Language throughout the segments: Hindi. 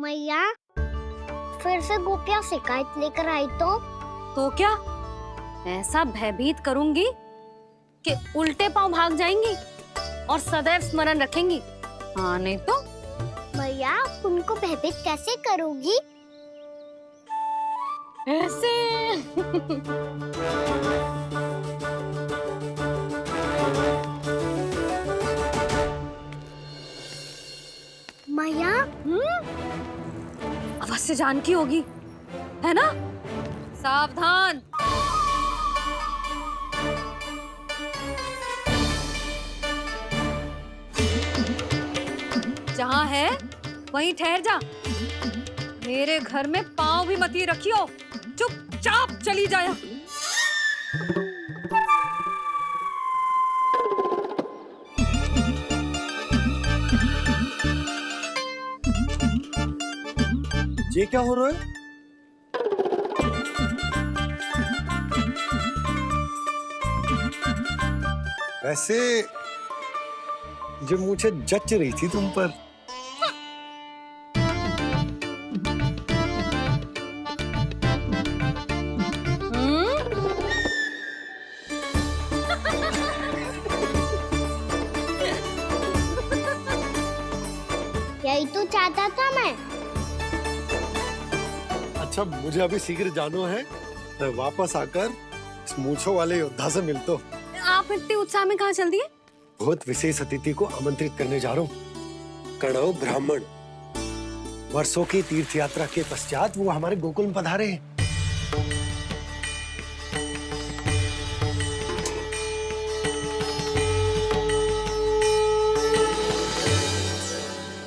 मैया फिर से गोपियाँ शिकायत लेकर आई तो क्या ऐसा भयभीत करूंगी कि उल्टे पांव भाग जाएंगी और सदैव स्मरण रखेंगी। हाँ नहीं तो मैया उनको भयभीत कैसे करोगी? ऐसे मैया अवश्य जानकी होगी, है ना? सावधान। जहाँ है वहीं ठहर जा। मेरे घर में पाँव भी मत ही रखियो, चुपचाप चली जाया। ये क्या हो रहा है? वैसे जो मुझे जच रही थी तुम पर। यही तो चाहता था मैं। अच्छा मुझे अभी शीघ्र जाना है, मैं वापस आकर इस मूंछों वाले योद्धा से मिलता हूँ। आप इतने उत्साह में कहाँ चल दिए? बहुत विशेष अतिथि को आमंत्रित करने जा रहा हूँ, कणव ब्राह्मण। वर्षों की तीर्थ यात्रा के पश्चात वो हमारे गोकुल में पधारे हैं।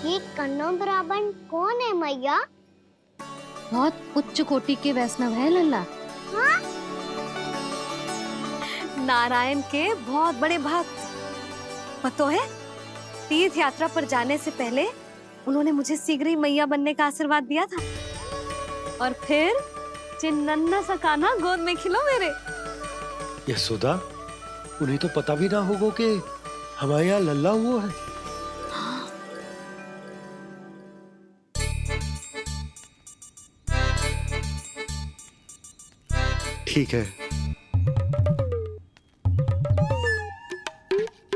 ये कन्नौ ब्राह्मण कौन है मैया? बहुत उच्च कोटि के वैष्णव है लल्ला। हाँ? नारायण के बहुत बड़े भक्त। पतो है, तीर्थ यात्रा पर जाने से पहले उन्होंने मुझे शीघ्र ही मैया बनने का आशीर्वाद दिया था और फिर चिन्नन्ना सा कान्हा गोद में खिलो मेरे। यशोदा, उन्हें तो पता भी ना होगा कि हमारे यहाँ लल्ला हुआ है। ठीक है।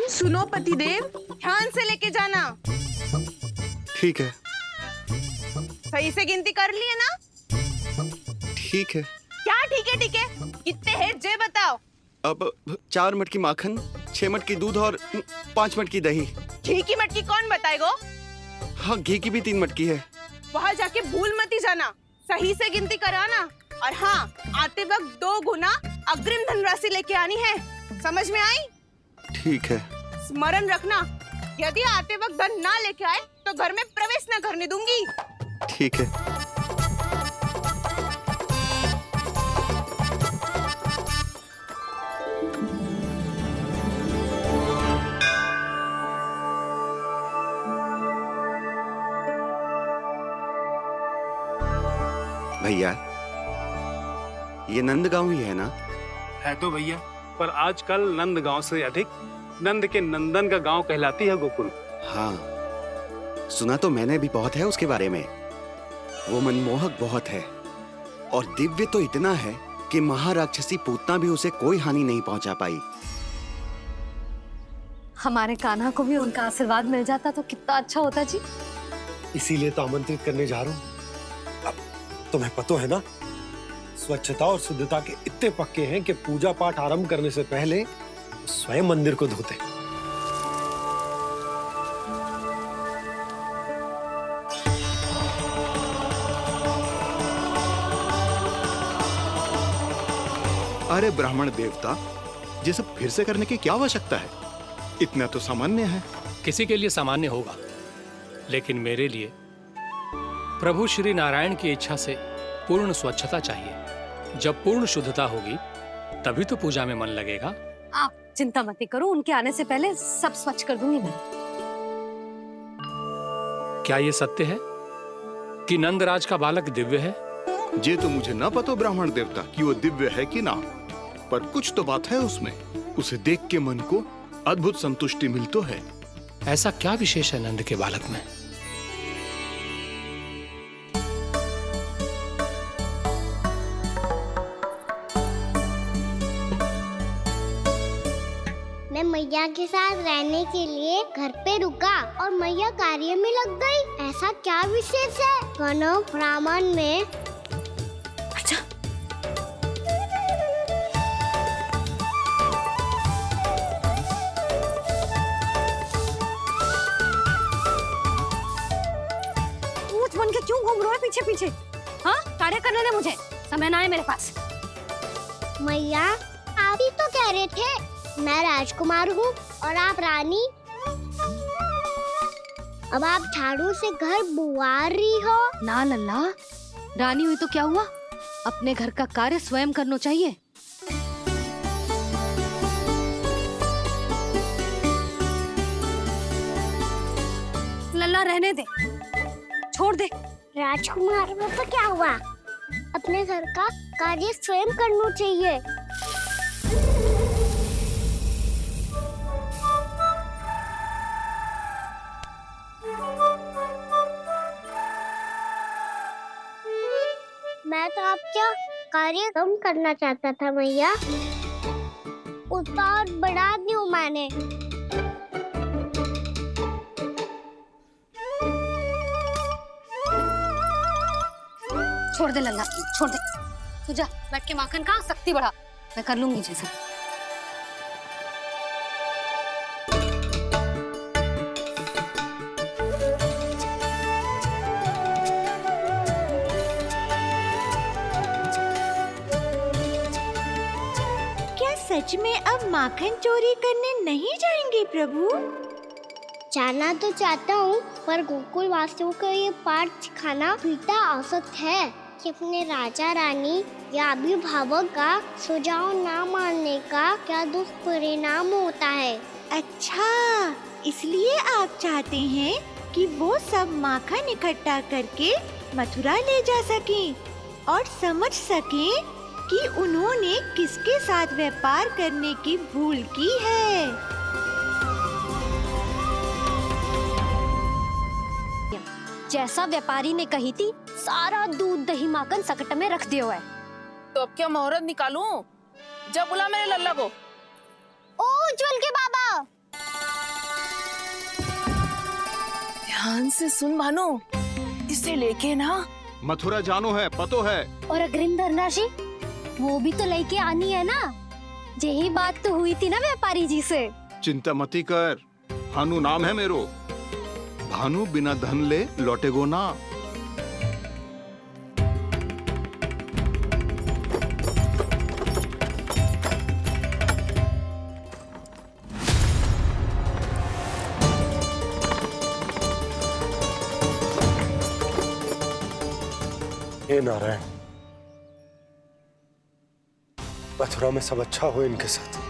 सुनो पतिदेव, ध्यान से लेके जाना। ठीक है। सही से गिनती कर लिए ना? ठीक है। क्या ठीक है ठीक है? कितने हैं जे बताओ। अब 4 मटकी माखन, 6 मटकी दूध और 5 मटकी दही। घी की मटकी कौन बताएगो? हाँ, घी की भी 3 मटकी है। वहाँ जाके भूल मत ही जाना, सही से गिनती कराना। और हाँ, आते वक्त 2 गुना अग्रिम धनराशि लेके आनी है, समझ में आई? ठीक है। स्मरण रखना, यदि आते वक्त धन ना लेके आए तो घर में प्रवेश ना करने दूंगी। ठीक है। भैया, ये नंदगांव ही है ना? है तो भैया, पर आजकल नंदगांव से अधिक नंद के नंदन का गांव कहलाती है गोकुल। हाँ, सुना तो मैंने भी बहुत है उसके बारे में। वो मनमोहक बहुत है और दिव्य तो इतना है कि महाराक्षसी पूतना भी उसे कोई हानि नहीं पहुंचा पाई। हमारे कान्हा को भी उनका आशीर्वाद मिल जाता तो कितना अच्छा होता जी। इसीलिए तो आमंत्रित करने जा रहा हूँ। अब तुम्हें पता है ना, स्वच्छता और शुद्धता के इतने पक्के हैं कि पूजा पाठ आरंभ करने से पहले स्वयं मंदिर को धोते। अरे ब्राह्मण देवता, ये सब फिर से करने की क्या आवश्यकता है? इतना तो सामान्य है। किसी के लिए सामान्य होगा, लेकिन मेरे लिए प्रभु श्री नारायण की इच्छा से पूर्ण स्वच्छता चाहिए। जब पूर्ण शुद्धता होगी तभी तो पूजा में मन लगेगा। आप चिंता मत करो, उनके आने से पहले सब स्वच्छ कर दूंगी मैं। क्या ये सत्य है कि नंदराज का बालक दिव्य है? ये तो मुझे ना पता ब्राह्मण देवता कि वो दिव्य है कि ना, पर कुछ तो बात है उसमें। उसे देख के मन को अद्भुत संतुष्टि मिलती है। ऐसा क्या विशेष है नंद के बालक में? मैया के साथ रहने के लिए घर पे रुका और मैया कार्य में लग गई। ऐसा क्या विशेष है कौनो ब्राह्मण में? अच्छा, ऊंट बन के क्यों घूम रहा है पीछे पीछे? हाँ, कार्य करने दे मुझे, समय ना है मेरे पास। मैया, आप ही तो कह रहे थे मैं राजकुमार हूँ और आप रानी। अब आप झाड़ू से घर बुआ रही हो। ना लल्ला, रानी हुई तो क्या हुआ, अपने घर का कार्य स्वयं करना चाहिए। लल्ला रहने दे, छोड़ दे। राजकुमार में तो क्या हुआ, अपने घर का कार्य स्वयं करना चाहिए। मैं तो आपका कार्य कम करना चाहता था मैया, उतना और बढ़ा दूं मैंने। छोड़ दे लल्ला, छोड़ दे। तू जा बैठ के माखन खा, शक्ति बढ़ा, मैं कर लूंगी जैसा। क्या सच में अब माखन चोरी करने नहीं जाएंगे प्रभु? जाना तो चाहता हूँ, पर गोकुल वासियों को ये पाठ सिखाना पिता औसत है कि अपने राजा रानी या अभिभावक का सुझाव ना मानने का क्या दुष्परिणाम होता है। अच्छा, इसलिए आप चाहते हैं कि वो सब माखन इकट्ठा करके मथुरा ले जा सकें और समझ सकें कि उन्होंने किसके साथ व्यापार करने की भूल की है। जैसा व्यापारी ने कही थी, सारा दूध दही माखन सकट में रख दिया है। तो अब क्या मुहूर्त निकालूं? जब बुला मेरे लल्ला को। ओ उज्जवल के बाबा, ध्यान से सुन भानु, इसे लेके ना मथुरा जानो है, पतो है। और अग्रिम धनराशि वो भी तो लेके आनी है ना। यही बात तो हुई थी ना व्यापारी जी से। चिंता मती कर, भानु नाम है मेरो। भानु बिना धन ले लौटेगो ना। हे नारायण, मथुरा में सब अच्छा हो इनके साथ।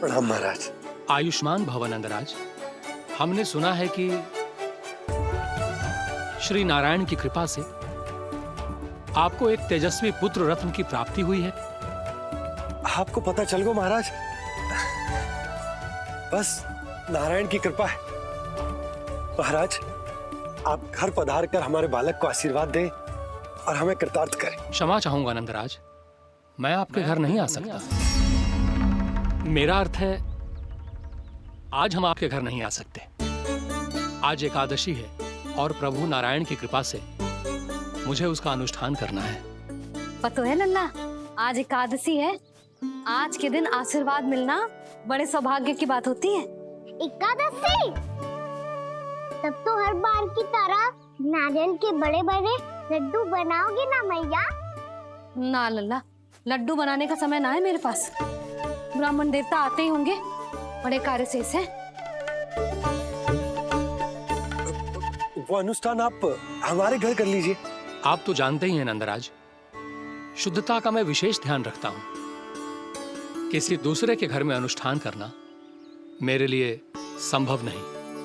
प्रणाम महाराज। आयुष्मान भव नंदराज। हमने सुना है कि श्री नारायण की कृपा से आपको एक तेजस्वी पुत्र रत्न की प्राप्ति हुई है। आपको पता चल गो महाराज, बस नारायण की कृपा है। महाराज, आप घर पधार कर हमारे बालक को आशीर्वाद दें और हमें कृतार्थ करें। क्षमा चाहूंगा नंदराज, मैं आपके घर नहीं आ सकता। मेरा अर्थ है, आज हम आपके घर नहीं आ सकते। आज एकादशी है और प्रभु नारायण की कृपा से मुझे उसका अनुष्ठान करना है। पता है लल्ला, आज एकादशी है। आज के दिन आशीर्वाद मिलना बड़े सौभाग्य की बात होती है। एकादशी, तब तो हर बार की तरह नारियल के बड़े बड़े लड्डू बनाओगे ना मैया? ना लल्ला, लड्डू बनाने का समय ना है मेरे पास। ब्राह्मण देवता आते ही होंगे, बड़े कार्य शेष हैं। वो अनुष्ठान आप हमारे घर कर लीजिए। आप तो जानते ही हैं नंदराज, शुद्धता का मैं विशेष ध्यान रखता हूं। किसी दूसरे के घर में अनुष्ठान करना मेरे लिए संभव नहीं।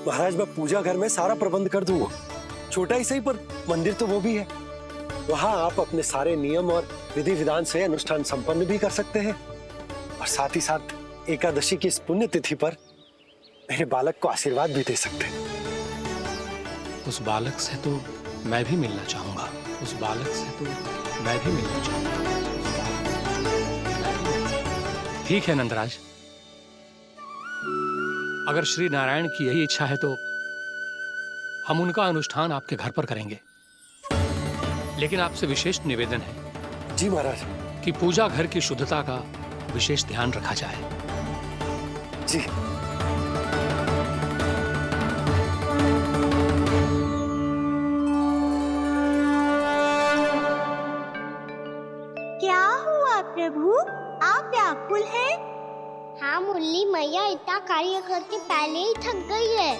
महाराज, मैं पूजा घर में सारा प्रबंध कर दूंगा। छोटा ही सही, पर मंदिर तो वो भी है। वहां आप अपने सारे नियम और विधि विधान से अनुष्ठान संपन्न भी कर सकते हैं और साथ ही साथ एकादशी की इस पुण्य तिथि पर मेरे बालक को आशीर्वाद भी दे सकते हैं। उस बालक से तो मैं भी मिलना चाहूंगा। उस बालक से तो मैं भी मिलना चाहूंगा। ठीक है नंदराज, अगर श्री नारायण की यही इच्छा है तो हम उनका अनुष्ठान आपके घर पर करेंगे। लेकिन आपसे विशेष निवेदन है जी महाराज। कि पूजा घर की शुद्धता का विशेष ध्यान रखा जाए। जी। क्या हुआ प्रभु, आप व्याकुल हैं? हाँ मुरली मैया इतना कार्य करके पहले ही थक गई है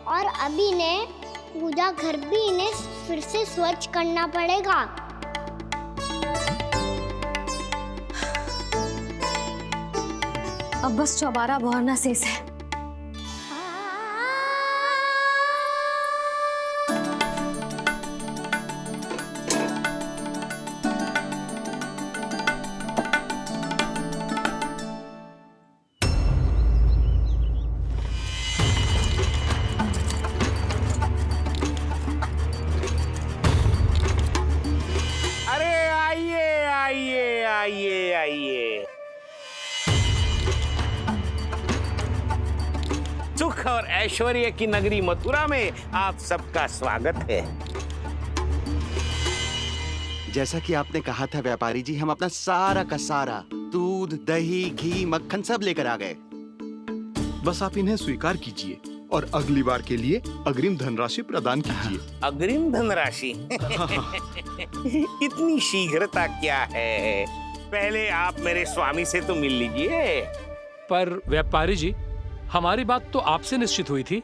और अब इन्हें पूजा घर भी इन्हें फिर से स्वच्छ करना पड़ेगा। अब बस चौबारा बहरना शेष है। अरे आइए आइए आइए आइए, सुख और ऐश्वर्य की नगरी मथुरा में आप सबका स्वागत है। जैसा कि आपने कहा था व्यापारी जी, हम अपना सारा का सारा दूध, दही, घी, मक्खन सब लेकर आ गए। बस आप इन्हें स्वीकार कीजिए और अगली बार के लिए अग्रिम धनराशि प्रदान कीजिए। अग्रिम धनराशि? इतनी शीघ्रता क्या है? पहले आप मेरे स्वामी से तो मिल लीजिए। पर व्यापारी जी, हमारी बात तो आपसे निश्चित हुई थी।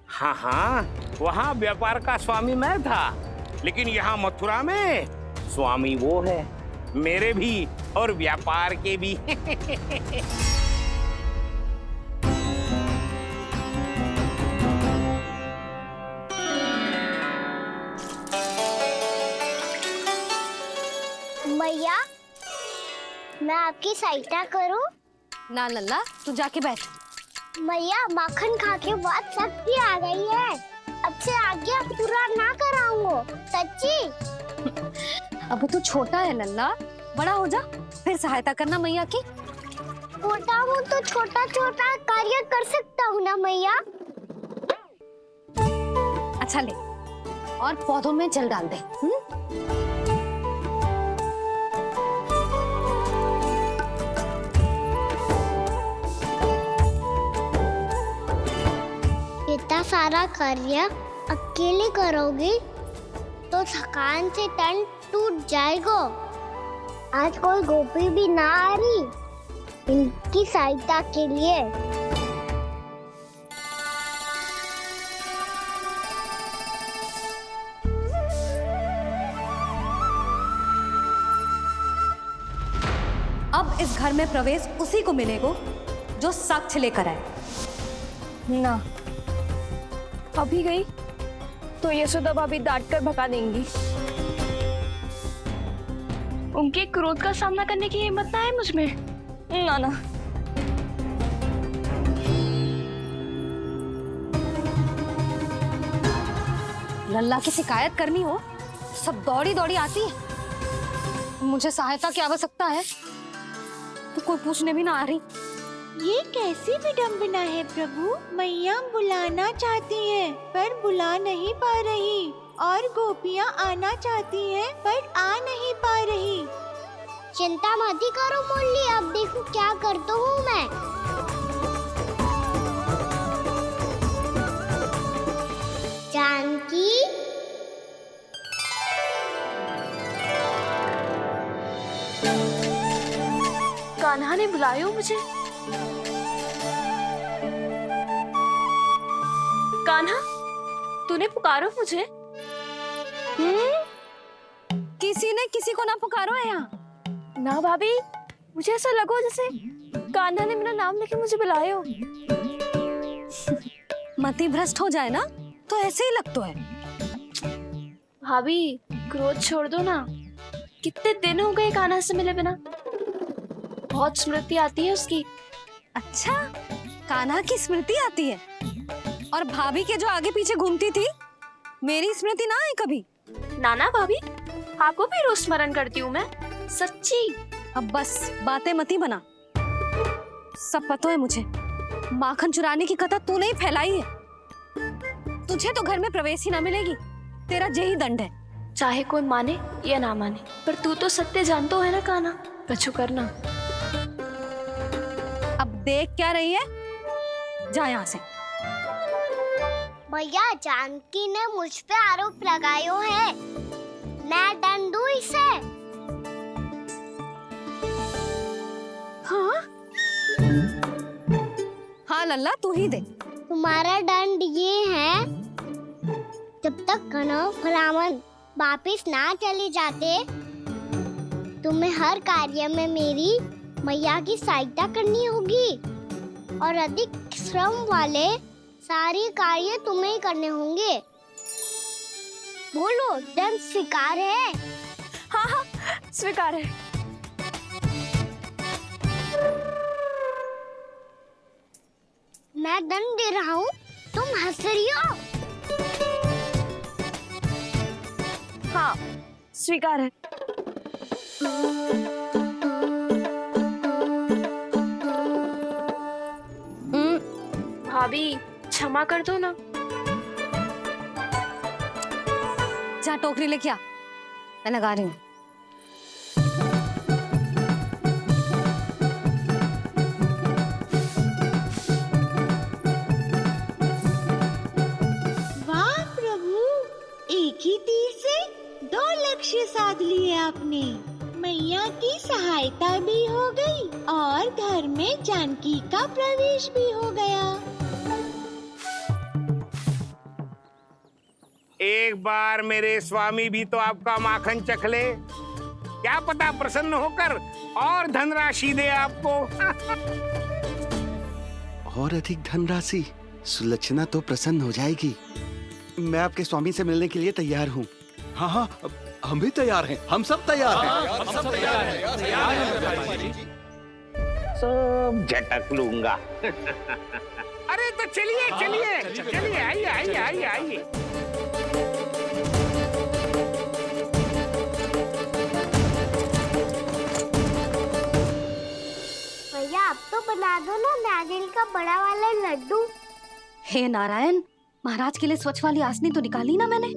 हाँ हाँ, वहाँ व्यापार का स्वामी मैं था, लेकिन यहाँ मथुरा में स्वामी वो है, मेरे भी और व्यापार के भी। मैया, मैं आपकी सहायता करूं? ना लल्ला, तू जाके बैठ। मैया, माखन खा के बहुत शक्ति आ गई है। अब से आगे पूरा ना कराऊंगा, सच्ची। अब तू छोटा है लल्ला, बड़ा हो जा फिर सहायता करना मैया की। छोटा हूँ तो छोटा छोटा कार्य कर सकता हूँ ना मैया। अच्छा ले, और पौधों में जल डाल दे। इतना सारा कार्य अकेले करोगे तो थकान से तन टूट जाएगा। आज कोई गोपी भी ना आ रही इनकी सहायता के लिए। अब इस घर में प्रवेश उसी को मिलेगा जो साक्ष्य लेकर आए। ना, अभी गई तो यशोदा भाभी डांट कर भगा देंगी। उनके क्रोध का सामना करने की हिम्मत ना है मुझमें। ना ना। लल्ला की शिकायत करनी हो सब दौड़ी दौड़ी आती है। मुझे सहायता की आवश्यकता है तो कोई पूछने भी ना आ रही। ये कैसी विडंबना है प्रभु, मैया बुलाना चाहती हैं पर बुला नहीं पा रही, और गोपियाँ आना चाहती हैं पर आ नहीं पा रही। चिंता मत ही करो मुरली, अब देखो क्या करता हूँ मैं। जानकी, कान्हा ने बुलाया मुझे। कान्हा, तूने पुकारो मुझे? किसी ने किसी को ना पुकारो है यहाँ। ना भाभी, मुझे ऐसा लगो जैसे कान्हा ने मेरा नाम लेके मुझे बुलाया हो। मति भ्रष्ट हो जाए ना तो ऐसे ही लगता है। भाभी, क्रोध छोड़ दो ना। कितने दिन हो गए कान्हा से मिले बिना। बहुत स्मृति आती है उसकी। अच्छा, कान्हा की स्मृति आती है? और भाभी के जो आगे पीछे घूमती थी मेरी स्मृति ना आए कभी। नाना भाभी, आपको भी रोज स्मरण करती हूँ मैं, सच्ची। अब बस बातें मत ही बना। सब पता है मुझे, माखन चुराने की कथा तूने ही फैलाई है। तुझे तो घर में प्रवेश ही ना मिलेगी, तेरा यही दंड है। चाहे कोई माने या ना माने, पर तू तो सत्य जानतो है ना कान्हा, कछु करना। अब देख क्या रही है, जा यहाँ से। भैया, जानकी ने मुझ पे आरोप लगायो है, मैं दंड दूं इसे। हाँ हाँ लल्ला, तू ही दे। तुम्हारा दंड ये है, जब तक कनव ब्राह्मण वापिस ना चले जाते, तुम्हें हर कार्य में मेरी मैया की सहायता करनी होगी और अधिक श्रम वाले सारे कार्य तुम्हें ही करने होंगे। बोलो, दंड स्वीकार है? हाँ हाँ, स्वीकार है। मैं दंड दे रहा हूँ, तुम हंस रही हो? हाँ, स्वीकार है। भाभी, क्षमा कर दो ना। जा टोकरी लेके आ, मैं लगा रही हूँ। वाह प्रभु, एक ही तीर से 2 लक्ष्य साध लिए आपने। मैया की सहायता भी हो गई और घर में जानकी का प्रवेश भी हो गया। एक बार मेरे स्वामी भी तो आपका माखन चख ले, क्या पता प्रसन्न होकर और धनराशि दे आपको। और अधिक धनराशि? सुलक्षणा तो प्रसन्न हो जाएगी। मैं आपके स्वामी से मिलने के लिए तैयार हूँ। हाँ हाँ, हम भी तैयार हैं, हम सब तैयार हैं। हम सब तैयार हैं। सब झटक लूंगा। अरे तो चलिए चलिए चलिए, आइए आइए आइए आइए। भैया, आप तो बना दो ना नारियल का बड़ा वाला लड्डू। हे नारायण, महाराज के लिए स्वच्छ वाली आसनी तो निकाली ना मैंने।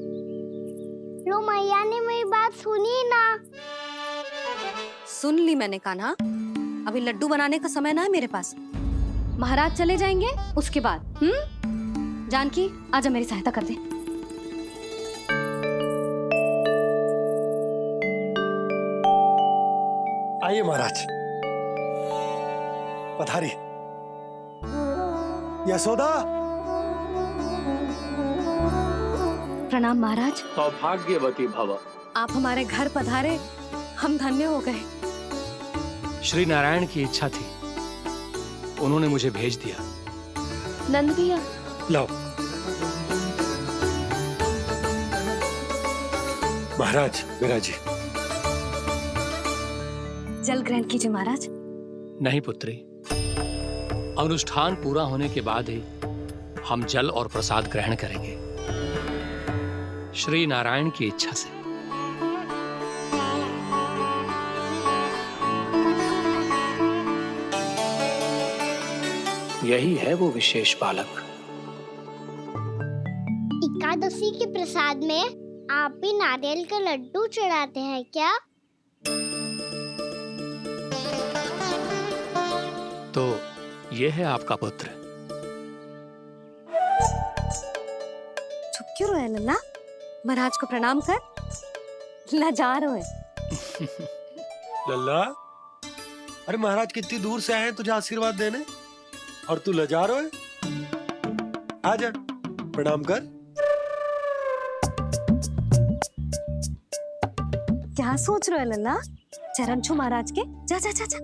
लो, मैया ने मेरी बात सुनी ना। सुन ली मैंने कान्हा, अभी लड्डू बनाने का समय ना है मेरे पास। महाराज चले जाएंगे उसके बाद। जानकी, आजा मेरी सहायता कर दे। आइए महाराज, पधारी। यशोदा। प्रणाम महाराज। सौभाग्यवती भव। आप हमारे घर पधारे, हम धन्य हो गए। श्री नारायण की इच्छा थी, उन्होंने मुझे भेज दिया। नंद भैया, लाओ। महाराज, मेरा जी। जल ग्रहण कीजिए महाराज। नहीं पुत्री, अनुष्ठान पूरा होने के बाद ही हम जल और प्रसाद ग्रहण करेंगे, श्री नारायण की इच्छा से। यही है वो विशेष बालक। एकादशी के प्रसाद में आप भी नारियल का लड्डू चढ़ाते हैं क्या? तो ये है आपका पुत्र। चुप क्यों रहे लल्ला? महाराज को प्रणाम कर, लाजार है। लल्ला, अरे महाराज कितनी दूर से आए हैं तुझे आशीर्वाद देने, और तू लजा रहा है। आजा, प्रणाम कर। क्या सोच रहे हो लल्ला? चरण छू महाराज के। जा जा जा जा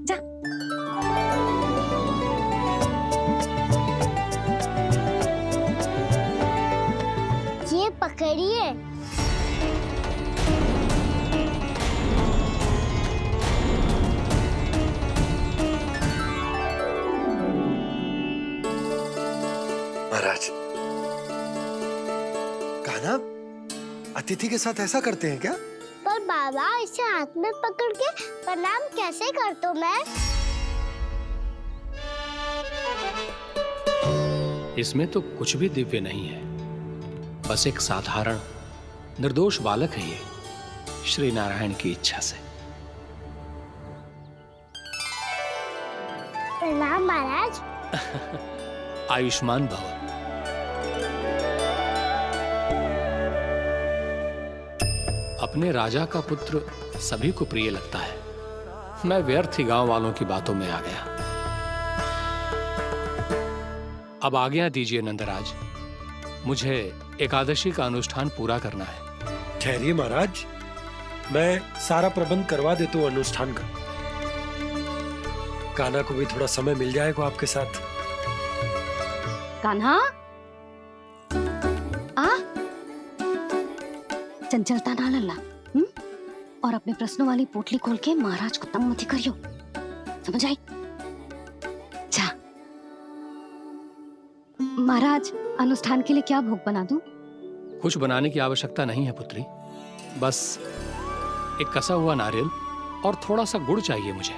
जा। ये पकड़िए। महाराज, कान्हा, अतिथि के साथ ऐसा करते हैं क्या? पर बाबा इसे हाथ में पकड़ के प्रणाम कैसे करता हूँ मैं? इसमें तो कुछ भी दिव्य नहीं है, बस एक साधारण निर्दोष बालक है ये, श्री नारायण की इच्छा से। प्रणाम महाराज। आयुष्मान भव। अपने राजा का पुत्र सभी को प्रिय लगता है। मैं व्यर्थ ही गांव वालों की बातों में आ गया। अब आज्ञा दीजिए नंदराज, मुझे एकादशी का अनुष्ठान पूरा करना है। ठहरिए महाराज, मैं सारा प्रबंध करवा देता हूँ अनुष्ठान का। कान्हा को भी थोड़ा समय मिल जाएगा आपके साथ। कान्हा, आ चंचलता ना लल्ला, और अपने प्रश्नों वाली पोटली खोल के महाराज को तंग मत करियो, समझ आई? जा महाराज, अनुष्ठान के लिए क्या भोग बना दूं? कुछ बनाने की आवश्यकता नहीं है पुत्री, बस एक कसा हुआ नारियल और थोड़ा सा गुड़ चाहिए मुझे,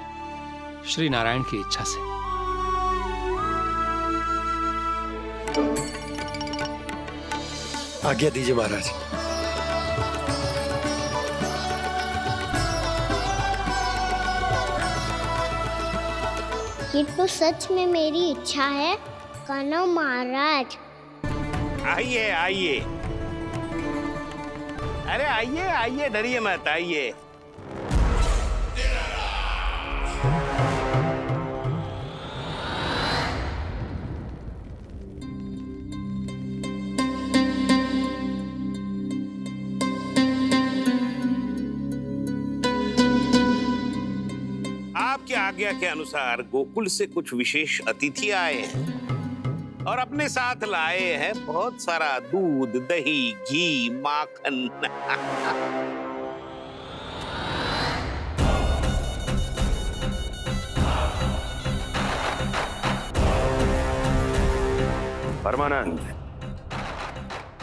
श्री नारायण की इच्छा से। आज्ञा दीजिए महाराज। ये तो सच में मेरी इच्छा है कान्हा महाराज। आइए आइए, अरे आइए आइए, डरिए मत, आइए। आपकी आज्ञा के अनुसार गोकुल से कुछ विशेष अतिथि आए हैं और अपने साथ लाए हैं बहुत सारा दूध, दही, घी, माखन। परमानंद,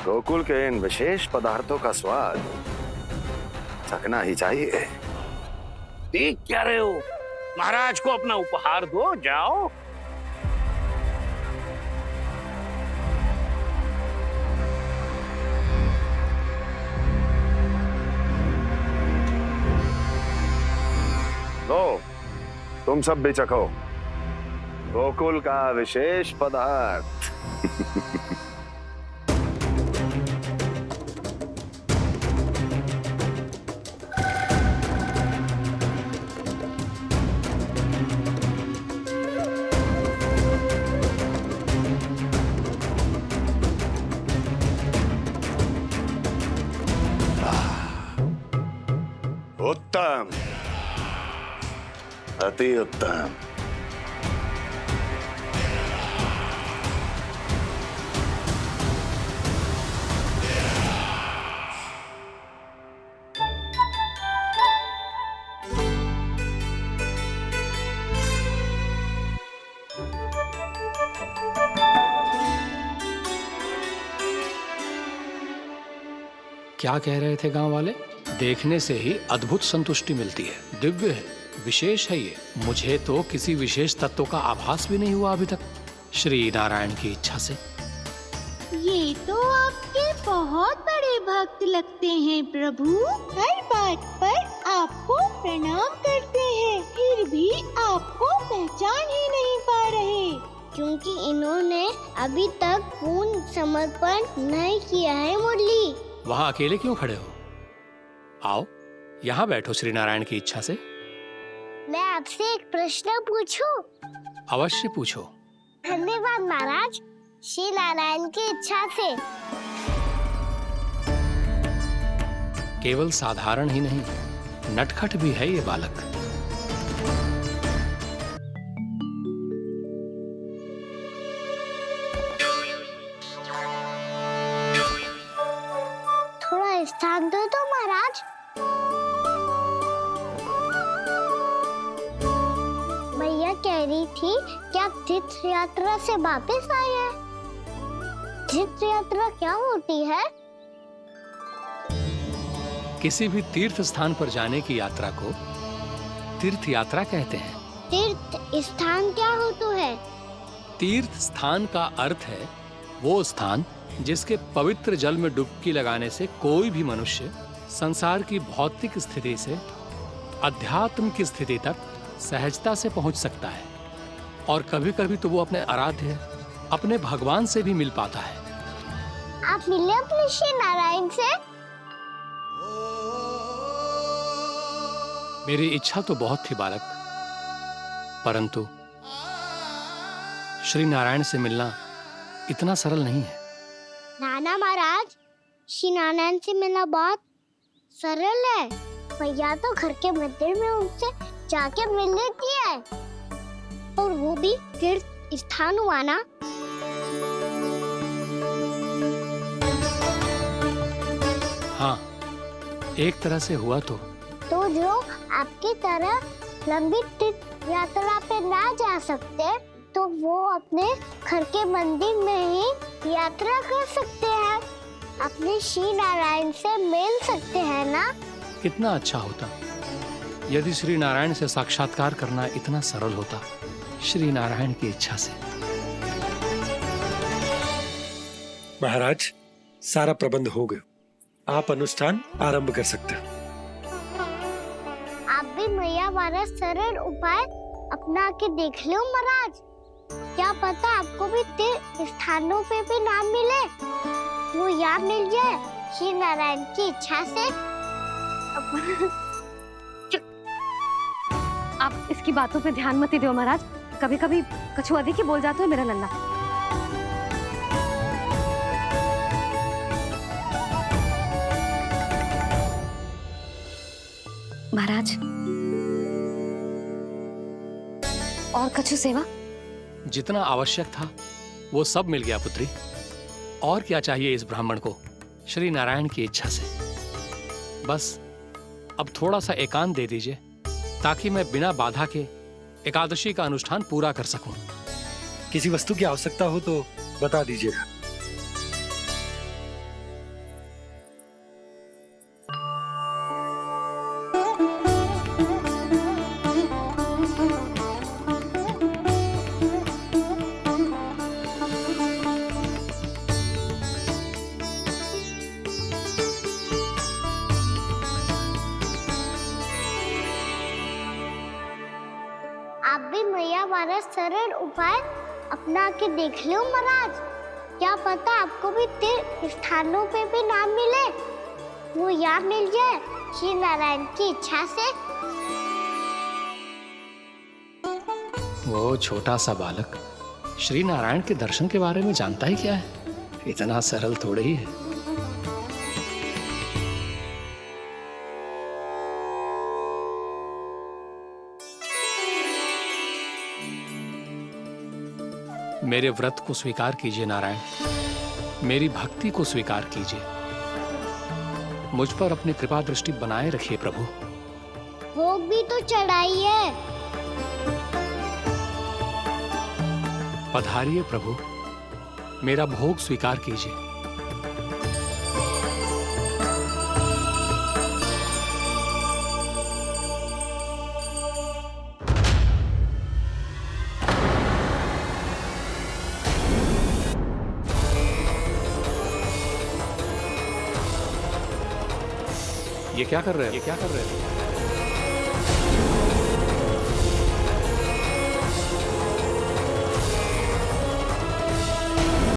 गोकुल के इन विशेष पदार्थों का स्वाद चखना ही चाहिए। देख क्या रहे हो? महाराज को अपना उपहार दो, जाओ। लो, तुम सब भी चखो गोकुल का विशेष पदार्थ। उत्तम, अति उत्तम। क्या कह रहे थे गांव वाले? देखने से ही अद्भुत संतुष्टि मिलती है, दिव्य है, विशेष है ये। मुझे तो किसी विशेष तत्व का आभास भी नहीं हुआ अभी तक, श्री नारायण की इच्छा से। ये तो आपके बहुत बड़े भक्त लगते हैं प्रभु। हर बात पर आपको प्रणाम करते हैं, फिर भी आपको पहचान ही नहीं पा रहे। क्योंकि इन्होंने अभी तक पूर्ण समर्पण नहीं किया है मुरली। वहां अकेले क्यों खड़े हो? आओ यहाँ बैठो श्री नारायण की इच्छा से। मैं आपसे एक प्रश्न पूछूं? अवश्य पूछो। धन्यवाद महाराज, श्री नारायण की इच्छा से। केवल साधारण ही नहीं, नटखट भी है ये बालक। थोड़ा स्थान दो तो महाराज। भैया कह रही थी कि आप तीर्थ यात्रा से वापस आए हैं। तीर्थ यात्रा क्या होती है? किसी भी तीर्थ स्थान पर जाने की यात्रा को तीर्थ यात्रा कहते हैं। तीर्थ स्थान क्या होता है? तीर्थ स्थान का अर्थ है वो स्थान जिसके पवित्र जल में डुबकी लगाने से कोई भी मनुष्य संसार की भौतिक स्थिति से अध्यात्म की स्थिति तक सहजता से पहुंच सकता है, और कभी कभी तो वो अपने आराध्य अपने भगवान से भी मिल पाता है। आप मिले अपने श्री नारायण से? मेरी इच्छा तो बहुत थी बालक, परंतु श्री नारायण से मिलना इतना सरल नहीं है। नाना महाराज, श्री नारायण से मिलना बहुत सरल है। भैया तो घर के मंदिर में उनसे जाके मिल लेती है, और वो भी तीर्थ स्थान हुआ ना। हाँ, एक तरह से हुआ तो जो आपकी तरह लंबी तीर्थ यात्रा पे ना जा सकते, तो वो अपने घर के मंदिर में ही यात्रा कर सकते हैं, अपने श्री नारायण से मिल सकते हैं ना। कितना अच्छा होता यदि श्री नारायण से साक्षात्कार करना इतना सरल होता, श्री नारायण की इच्छा से। महाराज, सारा प्रबंध हो गया, आप अनुष्ठान आरंभ कर सकते हैं। आप भी मैया वाला सरल उपाय अपना के देख लो महाराज। क्या पता आपको भी तीर्थ स्थानों पे भी नाम मिले, वो याद मिल जाए श्री नारायण की इच्छा से। आप इसकी बातों पे ध्यान मत दो महाराज, कभी कभी कछु अधिक ही बोल जाते हो मेरा लल्ला। महाराज, और कछु सेवा? जितना आवश्यक था वो सब मिल गया पुत्री। और क्या चाहिए इस ब्राह्मण को श्री नारायण की इच्छा से? बस अब थोड़ा सा एकांत दे दीजिए, ताकि मैं बिना बाधा के एकादशी का अनुष्ठान पूरा कर सकूं। किसी वस्तु की आवश्यकता हो तो बता दीजिएगा। आप भी मैया वाला सरल उपाय अपना के देख लो महाराज। क्या पता आपको भी तीर्थ स्थानों पे भी नाम मिले, वो याद मिल जाए श्री नारायण की इच्छा से। वो छोटा सा बालक श्री नारायण के दर्शन के बारे में जानता ही क्या है? इतना सरल थोड़े ही है। मेरे व्रत को स्वीकार कीजिए नारायण, मेरी भक्ति को स्वीकार कीजिए, मुझ पर अपनी कृपा दृष्टि बनाए रखिए प्रभु। भोग भी तो चढ़ाइए। पधारिए प्रभु, मेरा भोग स्वीकार कीजिए। ये क्या कर रहे हैं?